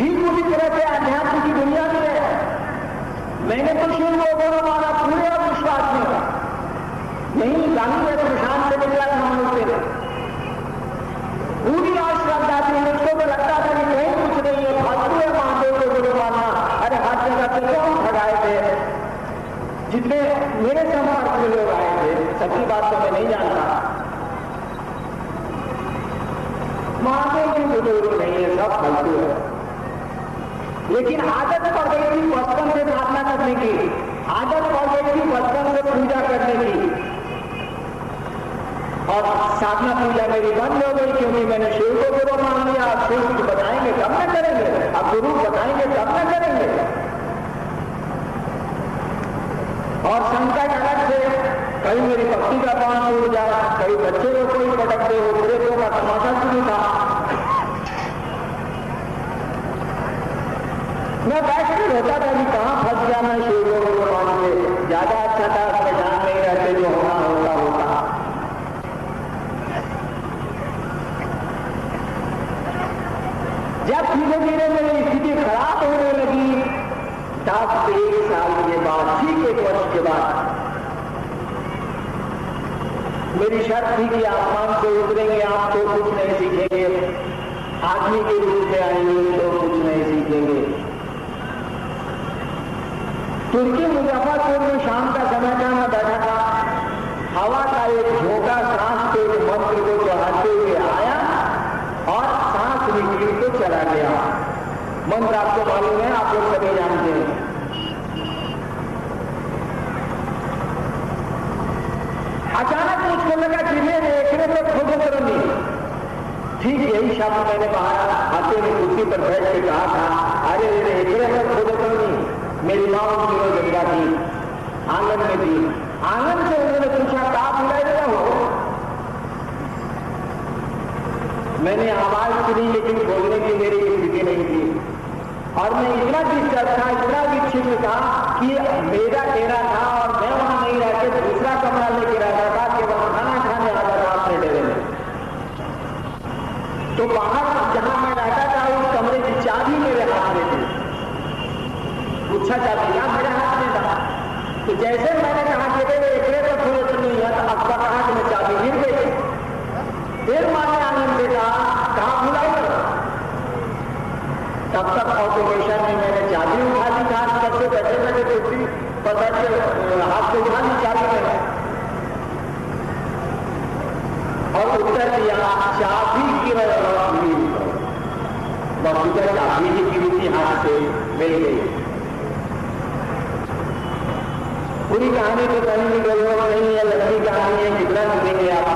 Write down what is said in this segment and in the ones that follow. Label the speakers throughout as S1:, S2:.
S1: ठीक उसी तरह से आध्यात्म की दुनिया में है। मैंने तो शिव को गुरु माना पूरे विश्वास में, यही गांधी है प्रशांत से मिल रहा हम लोग से पूरी आज श्रद्धा थी। मुझको तो लगता था कि कहीं कुछ नहीं है, फालतू है महादेव को गुरु मानना। अरे हर जगह पे क्यों ठगाए थे, जितने मेरे संपर्क में लोग आए थे, सच्ची बात तो मैं नहीं जानता, महादेव की गुरु नहीं है, सब फालतू है। लेकिन आदत पड़ गई थी बचपन से साधना करने की, आदत पड़ गई थी बचपन से पूजा करने की, और साधना पूजा मेरी बंद हो गई क्योंकि मैंने शिव को गुरु मान लिया। अब शिव कुछ बताएंगे तब न करेंगे, अब गुरु बताएंगे तब न करेंगे। और संकट अलग से, कहीं मेरी भक्ति का पान टूट जाए, कहीं बच्चे को कोई पटक दे, प्रेतों का तमाशा शुरू था। मैं बैठ कर होता था कि कहां फंस गया मैं शिव को गुरु मान के। ज्यादा अच्छा था उसमें जान नहीं रहते, जो होना होता होता। जब धीरे धीरे मेरी स्थिति खराब होने लगी, तब 1 साल के बाद, ठीक 1 वर्ष के बाद, मेरी शर्त थी कि आसमान से उतरेंगे आप तो कुछ नहीं सीखेंगे, आदमी के रूप में आएंगे तो कुछ नहीं सीखेंगे। तुर्की मुजफ्फरपुर में शाम का समय था, मैं बैठा था, हवा का एक झोंका सांस के मंत्र को चढ़ाते हुए आया और सांस निकली तो चला गया। मंत्र आपको मालूम है, आप लोग सभी जानते हैं। अचानक मुझको लगा कि मेरे एकरे में खुद करूंगी। ठीक यही शब्द मैंने बाहर आते हुए कुर्सी पर बैठ के कहा था, अरे मेरे एकरे में खुद करूंगी। मेरी माँ उनकी रोज गंगा थी, आंगन में थी। आंगन से उन्होंने पूछा कहा बुलाए रहे हो? मैंने आवाज सुनी लेकिन बोलने की मेरी स्थिति नहीं थी, और मैं इतना डिस्टर्ब था, इतना विक्षिप्त था कि मेरा डेरा था और मैं वहां नहीं रहकर दूसरा कमरा लेके रहता था, केवल खाना खाने आता था अपने डेरे में। तो बाहर जहां मैं रहता था उस कमरे की चाबी मेरे हाथ में थी, पूछा चाबी या मेरे हाथ में था। तो जैसे मैंने कहा कि एकरे तो थोड़े तो नहीं है, तो अब्बा कहा कि मैं चाबी गिर गई। फिर माने आनंद से कहा भुलाई करो। तब तक ऑटोमेशन में मैंने चाबी उठा ली, खास करके बैठे बैठे कुर्सी पर बैठ के हाथ से उठा ली चाबी मैंने, और उत्तर दिया चाबी की वस्तुतः चाबी ही गिरी थी, हाथ से मिल गई। पूरी कहानी तो कहीं भी गलत नहीं है, लंबी कहानी है, कितना सुनेंगे आप।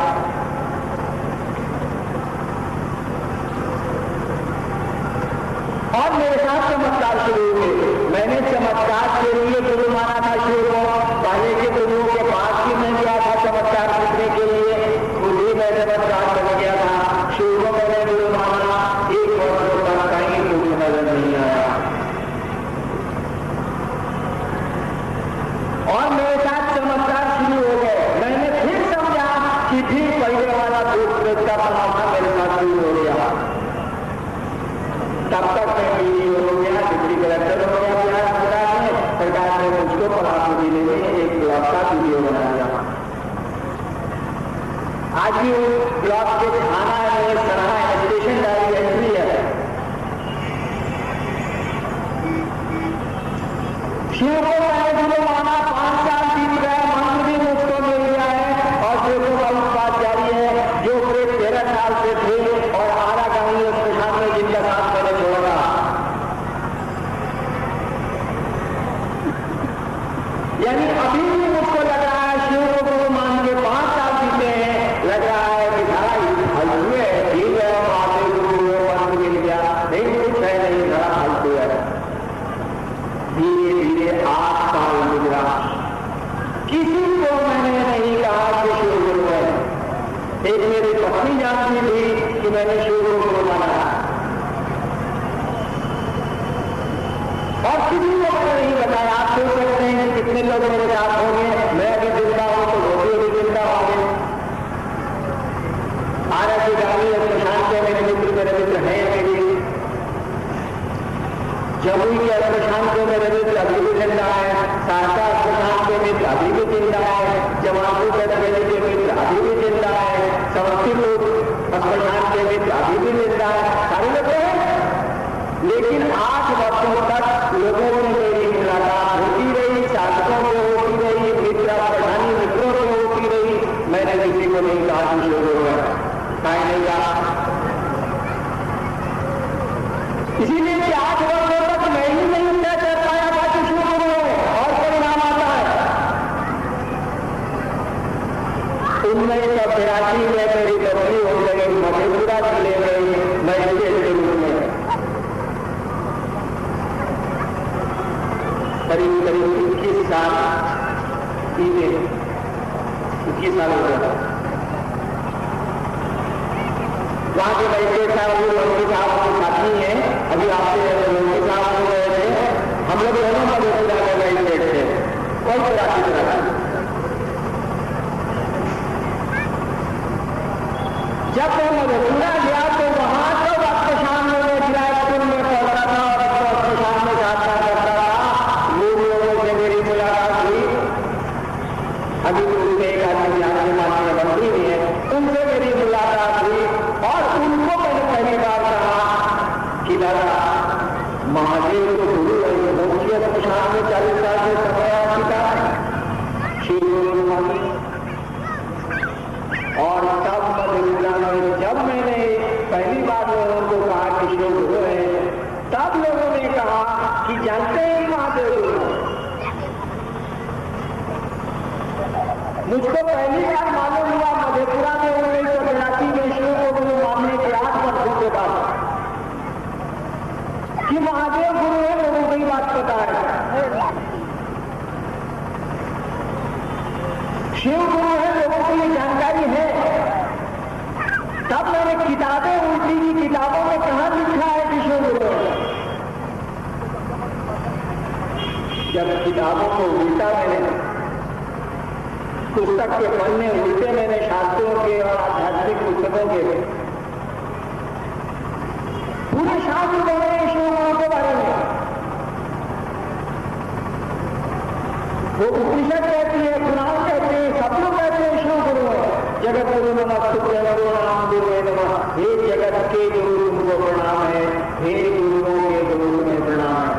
S1: और मेरे साथ चमत्कार शुरू हुए। मैंने चमत्कार के लिए गुरु माना था शिव को। पहले के गुरुओं के पास भी मैं गया था चमत्कार सीखने के लिए, खुद ही मैं चमत्कार कर गया था। शिव को मैंने गुरु माना, 1 वर्ष तक कहीं कुछ नजर नहीं आया। और मेरे साथ चमत्कार शुरू हो गए। मैंने फिर समझा कि फिर पहले वाला भूत प्रेत का तमाशा मेरे साथ शुरू हो गया। तब तक मैं पीजी हो गया, डिप्टी कलेक्टर हो गया बिहार सरकार में। सरकार ने मुझको पलामू जिले में एक ब्लॉक का वीडियो बनाया। आज भी वो ब्लॉक के थाना में सराहा स्टेशन डायरी एंट्री है। शिव को मैंने गुरु माना, 5 साल बीत गए, मंत्र भी मुझको मिल गया है और देखो वाली बात जारी है। जो प्रेत 13 साल से थे और आरा गांवी स्टेशन में जिनका साथ मैंने छोड़ा, यानी अभी भी मुझको लग रहा है शिव को गुरु मान के 5 साल बीते हैं, लग रहा है कि फालतू है, ठीक है, महादेव गुरु मंत्र मिल गया, नहीं कुछ है, नहीं धरा फालतू है। धीरे धीरे 8 साल गुजरा, किसी को मैंने नहीं कहा कि शिव गुरु है। एक मेरी पत्नी जानती थी कि मैंने शिव गुरु माना, और किसी को मैंने नहीं बताया। आप सोच सकते हैं कितने लोग मेरे साथ होंगे। लेकिन 8 वर्षों तक लोगों से मेरी मुलाकात होती रही, साधकों से होती रही, पठानी मित्रों से होती रही। मैंने किसी को नहीं कहा कि शुरू हो गया, कहीं नहीं कहा। इसीलिए कि 8 वर्षों तक मैं ही नहीं तय कर पाया था कि शुरू हो और परिणाम आता है। 1982 में मेरी बदली हो गई मधेपुरा जिले में मजिस्ट्रेट के रूप में। करीब 21 साल पीछे, 21 साल हो गया। वहां के मजिस्ट्रेट साहब वो लोधी साहब के साथी हैं, अभी आपसे लोधी साहब हो गए थे। हम लोग दोनों मधेपुरा में मजिस्ट्रेट थे, कोई तरह जब मैं मधेपुरा गया तो वहां तो वक्त शाम में किराएपुर में पहुंचा था और वक्त शाम में साधना करता था। लोगों से मेरी मुलाकात हुई। अभी तो उनसे एक आदमी यहाँ से माननीय मंत्री भी है, उनसे मेरी मुलाकात हुई और उनको मैंने पहली बार कहा कि दादा महादेव को गुरु है, मुख्य शाम में 40 साल से समय चुका है श्री गुरु महादेव। और तब मधेपुरा में जब मैंने पहली बार लोगों को कहा कि शिव गुरु है, तब लोगों ने कहा कि जानते हैं महादेव गुरु। मुझको पहली बार मालूम हुआ मधेपुरा में 1982 में शिव को गुरु मानने के 8 वर्षों के बाद कि महादेव गुरु है। लोगों को ही बात पता है शिव गुरु है, लोगों को ये जानकारी है। तब मैंने किताबें उल्टी की, किताबों में कहां लिखा है कि शिव गुरु है। जब किताबों को उल्टा मैंने, पुस्तक के पन्ने उल्टे मैंने शास्त्रों के और आध्यात्मिक पुस्तकों के पूरे शास्त्र बोल रहे हैं शिव गुरु के बारे में। वो उपनिषद कहती है, पुराण कहते हैं, सब लोग कहते हैं शिव गुरु है। जगत गुरु नमः शुक्र नाम गुरु है नमः। हे जगत के गुरु तुमको प्रणाम है, हे गुरुओं के गुरु तुम्हें प्रणाम है।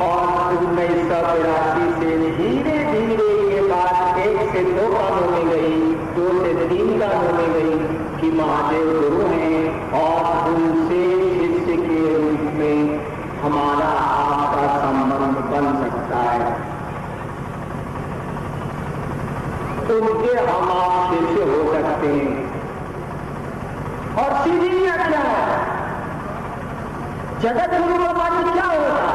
S1: और 1982 से धीरे धीरे ये बात 1 से 2 कानों में गई, 2 से 3 कानों में गई कि महादेव गुरु हैं और उनसे शिष्य के रूप में हमारा आपका संबंध बन सकता है। उनके हम आप शिष्य हो सकते हैं। और सीधी व्याख्या है, जगत गुरु का मानी क्या होता?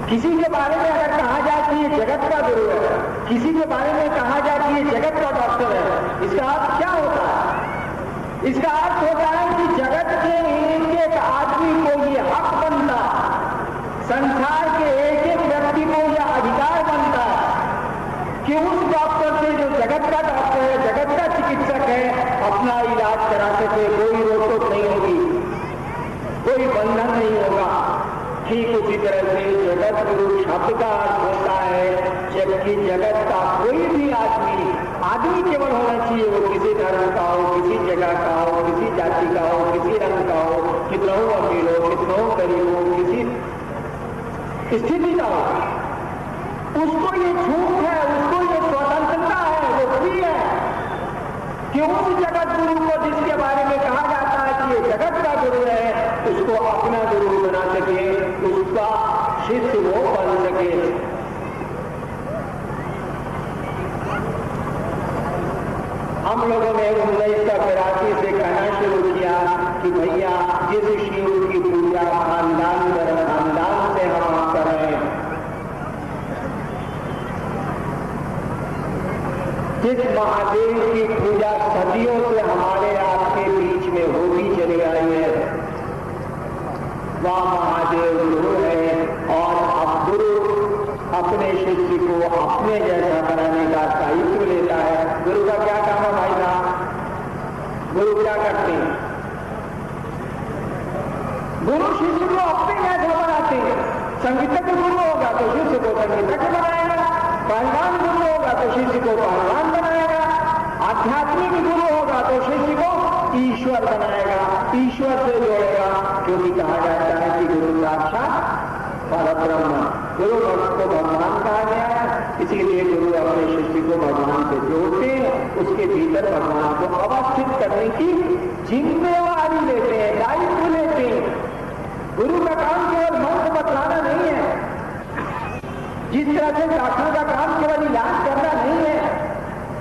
S1: किसी के बारे में अगर कहा जाए कि ये जगत का गुरु है, किसी के बारे में कहा जाए कि ये जगत का डॉक्टर है, इसका अर्थ क्या होता है? इसका अर्थ होता है कि जगत के एक एक आदमी को ये हक बनता, संसार के एक एक व्यक्ति को यह अधिकार बनता है कि उस डॉक्टर से जो जगत का डॉक्टर है, जगत का चिकित्सक है, अपना इलाज करा सके। कोई रोक टोक नहीं होगी, कोई बंधन नहीं होगा। ठीक उसी तरह से जगत गुरु शब्द का अर्थ होता है, जबकि जगत का कोई भी आदमी केवल होना चाहिए, वो किसी धर्म का हो, किसी जगह का हो, किसी जाति का हो, किसी रंग का हो, कितना हो अमीर हो, कितना हो गरीब हो, किसी स्थिति का हो, उसको ये छूट है, उसको ये स्वतंत्रता है, वो फ्री है कि उस जगत गुरु को जिसके बारे में कहा जाता है कि ये जगत का गुरु है, उसको अपना गुरु बना सके, उसका शिष्य वो बन सके। हम लोगों ने 1982 से कहना शुरू किया कि भैया जिस शिव की पूजा खानदान दर खानदान से हम कर रहे हैं, जिस महादेव की पूजा सदियों से हमारे आपके बीच में होती चली आई है, वह महादेव गुरु है। और अब गुरु अपने शिष्य को अपने जैसा बनाने का दायित्व लेता है। गुरु का क्या काम है भाई साहब? गुरु क्या करते हैं? गुरु शिष्य को अपने जैसा बनाते हैं। संगीतज्ञ गुरु होगा तो शिष्य को संगीतज्ञ बनाएगा, पहलवान गुरु होगा तो शिष्य को पहलवान बनाएगा, आध्यात्मिक गुरु होगा तो शिष्य को ईश्वर बनाएगा, ईश्वर से जोड़ेगा, क्योंकि कहा जाता है कि गुरु साक्षात परब्रह्म, गुरु को भगवान कहा गया है, इसीलिए गुरु अपने शिष्य को भगवान से जोड़ते हैं, उसके भीतर भगवान को अवस्थित करने की जिम्मेवारी लेते हैं, दायित्व लेते हैं। गुरु का काम केवल मंत्र बतलाना नहीं है, जिस तरह से डॉक्टर का काम केवल इलाज करना नहीं है।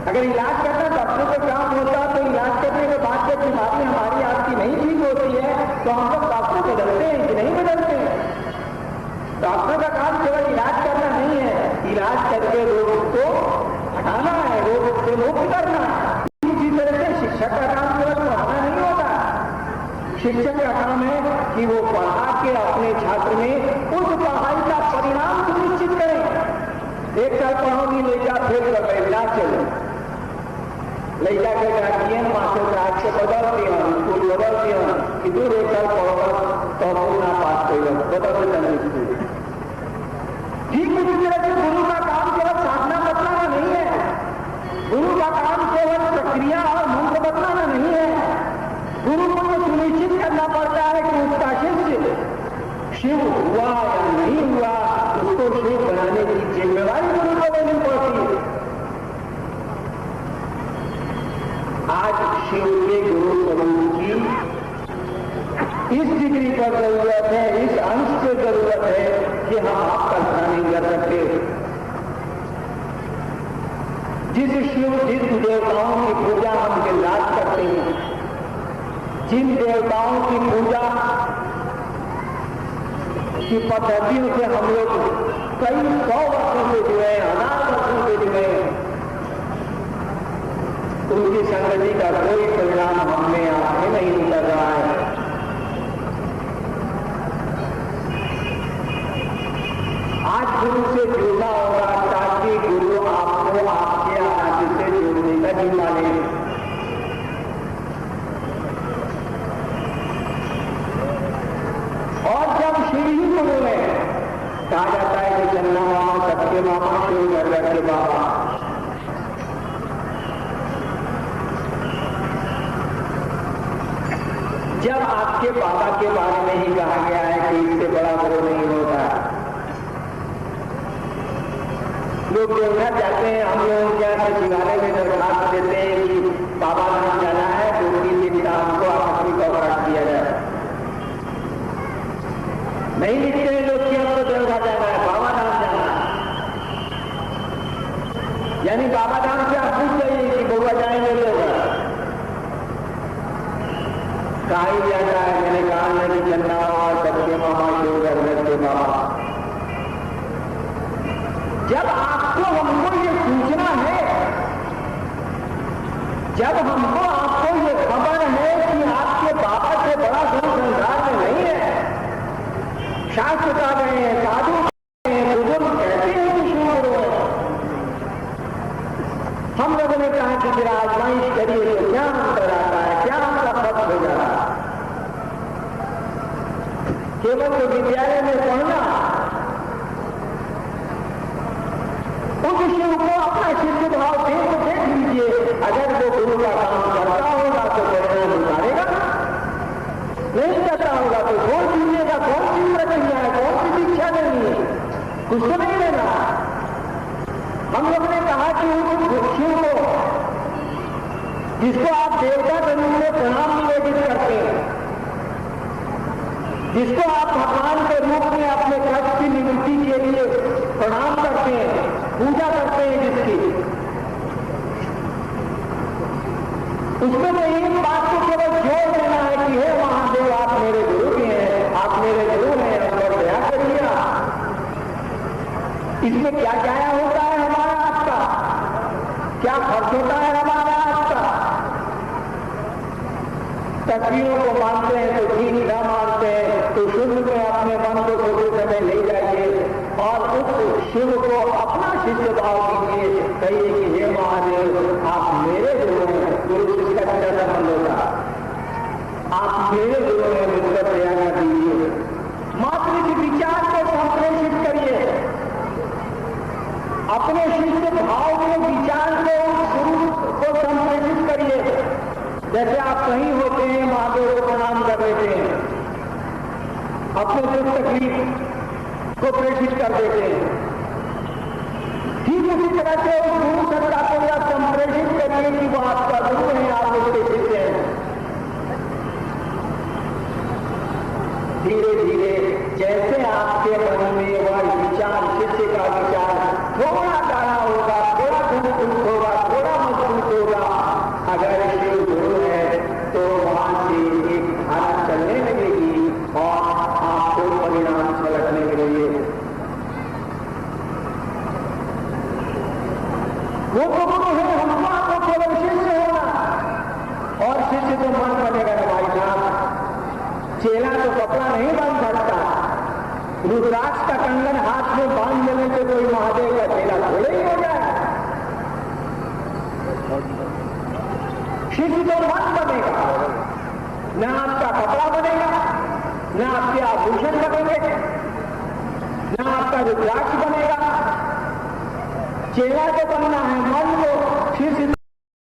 S1: अगर इलाज करना डॉक्टर का काम होता तो इलाज करने के बाद जब बीमारी हमारी आपकी नहीं ठीक होती है तो हम लोग डॉक्टर बदलते हैं कि नहीं बदलते हैं। डॉक्टर का काम केवल इलाज करना नहीं है, इलाज करके रोग को हटाना है, रोग से मुक्त करना है। इसी तरह से शिक्षक का काम केवल पढ़ाना नहीं होता, शिक्षक का काम है कि वो पढ़ा के अपने छात्र में उस पढ़ाई का परिणाम सुनिश्चित करें। एक साल पढ़ाऊंगी लैका फिर लैला चलो, लैका के गार्जियन मास्टर आज से बदलती हूँ, स्कूल बदलती हूँ कि दूर एक साल पढ़ोगा तो हम ना पास करेगा, बदल स्कूल। ठीक इसी तरह से गुरु का काम केवल साधना बतलाना नहीं है, गुरु का काम केवल प्रक्रिया और मंत्र बतलाना नहीं है। गुरु को यह सुनिश्चित करना पड़ता है कि उसका शिष्य शिव हुआ या नहीं हुआ, उसको शिव बनाने की जिम्मेवारी गुरु को लेनी पड़ती है। आज शिव के गुरु स्वरूप की इस डिग्री पर जरूरत है, इस अंश से जरूरत है कि हम आप कल्पना नहीं कर सकते। जिस शिव, जिस देवताओं की पूजा हम दिन रात करते हैं, जिन देवताओं की पूजा की पद्धतियों से हम लोग कई 100 वर्षों से जुड़े, 1000 वर्षों से जुड़े, उनकी संगति का कोई परिणाम हमने आपसे नहीं निकल रहा है। आज गुरु से जुड़ना होगा ताकि गुरु आपको आपके आदि से जोड़ने का जिम्मा ले। और जब शिव ही गुरु है, कहा जाता है कि चन्ना मामा सबके मामा, शिव घर के बाबा। जब आपके बाबा के बारे में ही कहा गया है कि इससे बड़ा गुरु नहीं होता। लोग देवघर जाते हैं, हम लोग क्या सचिवालय में दरखास्त देते हैं कि बाबा धाम जाना है, 2-3 दिन का हमको आकस्मिक अवकाश दिया जाए। नहीं लिखते हैं लोग कि हमको देवघर जाना है, बाबा धाम जाना है। यानी बाबा धाम से आप पूछ जाइए कि बउआ जाएंगे देवघर, कहा ही जाता है। मैंने कहा नहीं चन्ना और सबके मामा, शिव घर के बाबा। जब आपको हमको ये सूचना है, जब हमको आपको ये खबर है कि आपके बाबा से बड़ा गुरु संसार में नहीं है, शास्त्र का गए हैं, साधु हैं, बुजुर्ग कहते हैं कि शिव गुरु है। हम लोगों ने कहा कि जरा आजमाइश करिए तो क्या अंतर आता है, क्या आपका फर्क हो जा रहा है। केवल तो विद्यालय में पढ़ना, उस शिव को अपना शिष्य भाव देख लीजिए। अगर वो गुरु का काम करता होगा तो परिणाम उतारेगा, नहीं करता होगा तो कौन दीजिएगा, कौन सी प्रक्रिया है, कौन सी दीक्षा लेनी है, कुछ तो नहीं लेना। हम लोग ने कहा कि उस शिव को, जिसको आप देवता के रूप में प्रणाम निवेदित करते हैं, जिसको आप भगवान के रूप में अपने कष्ट की निवृत्ति के लिए प्रणाम करते हैं, पूजा करते हैं, जिसकी उसमें तो एक बात को केवल जोड़ देना है कि हे महादेव आप मेरे गुरु के हैं, आप मेरे गुरु हैं, हम पर दया करिए। इसमें क्या जाया होता है हमारा आपका, क्या खर्च होता है हमारा आपका। तस्वीरों को मानते हैं तो ठीक, न मानते हैं तो शुद्ध में अपने मन को थोड़े समय ले जाइए और उस शिव को अपना शिष्य भाव कीजिए। कहिए कि हे महादेव आप मेरे गुरु हैं, गुरु शिष्य का क्या संबंध होता, आप मेरे गुरु हैं, मुझ पर दया कर दीजिए। मात्र इस विचार को संप्रेषित करिए, अपने शिष्य भाव के विचार को गुरु को संप्रेषित अपने दुख तकलीफ को प्रेषित कर देते हैं। ठीक उसी तरह से उस गुरु सत्ता को या संप्रेषित करिए कि वो आपका गुरु है, आप उसके शिष्य हैं। धीरे धीरे जैसे आपके मन में वह विचार, शिष्य का विचार थोड़ा गाढ़ा होगा, थोड़ा मजबूत होगा, थोड़ा मजबूत होगा, अगर शिव गुरु है तो वहां से एक धारा चलने लगेगी और आपको परिणाम झलकने लगेंगे। वो तो गुरु है, हमको आपको केवल शिष्य होना, और शिष्य तो मन बनेगा ना भाई साहब। चेला तो कपड़ा नहीं बांध सकता, रुद्राक्ष का कंगन हाथ में बांध लेने से कोई महादेव का चेला थोड़े ही हो जाए। शिष्य तो मन बनेगा, न आपका कपड़ा बनेगा, न आपके आभूषण बनेंगे, न आपका रुद्राक्ष बनेगा। चेला तो बनना है मन को, शिष्य